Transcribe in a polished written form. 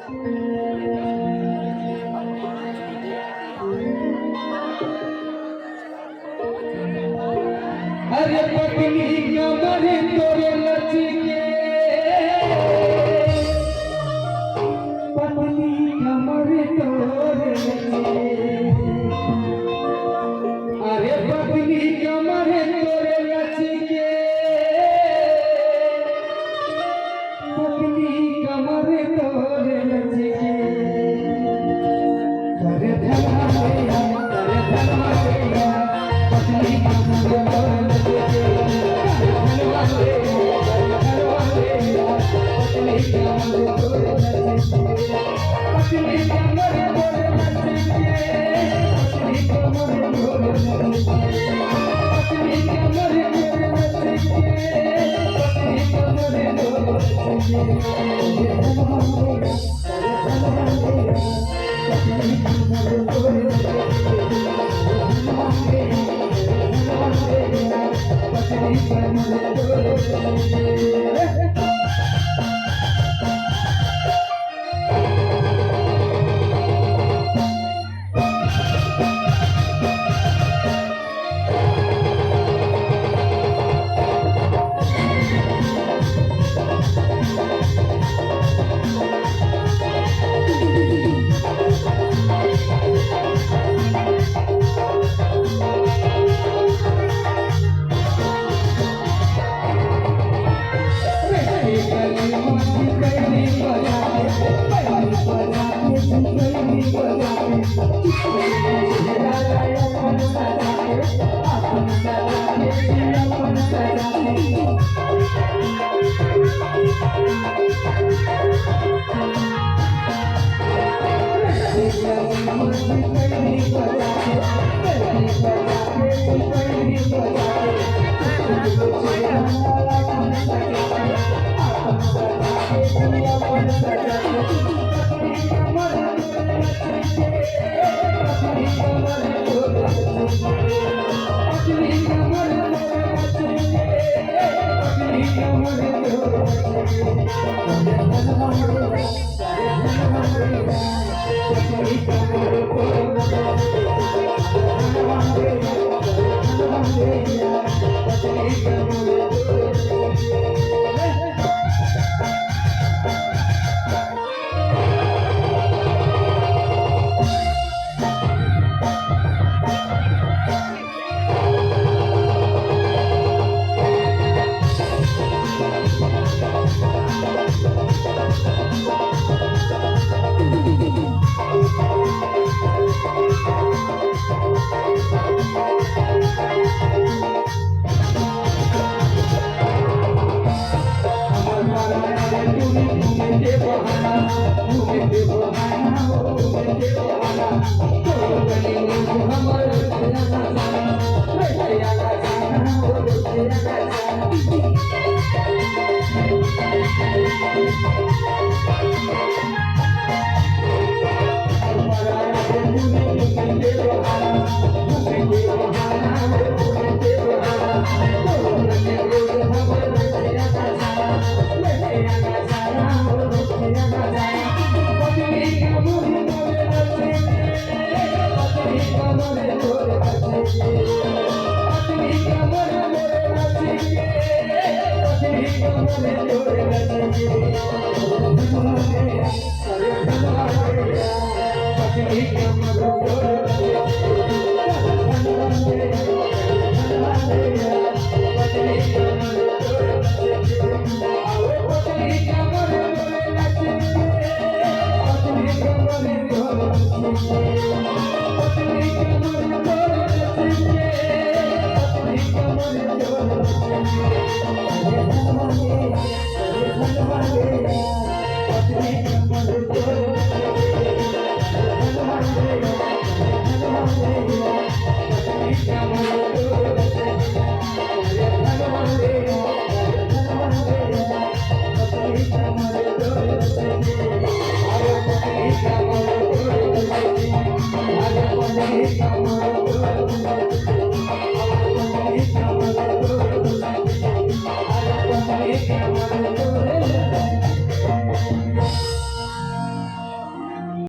अरे पत्नी कमर तोरे लचके, पत्नी कमर तोरे लचके, अरे पत्नी कमर तोरे लचके, पत्नी कमर तोरे लचके, करे धना गया, करे धना गया, पत्नी कमर तोरे लचके, धनवा गया, पत्नी कमर तोरे लचके, पत्नी कमर तोरे लचके, पत्नी कमर तोरे लचके, पत्नी कमर तोरे लचके, पत्नी कमर तोरे लचके, धनवा गया, धनवा गया, पत्नी कमर तोरे लचके, धनवा गया, धनवा गया, पत्नी कमर तोरे लचके। Come on,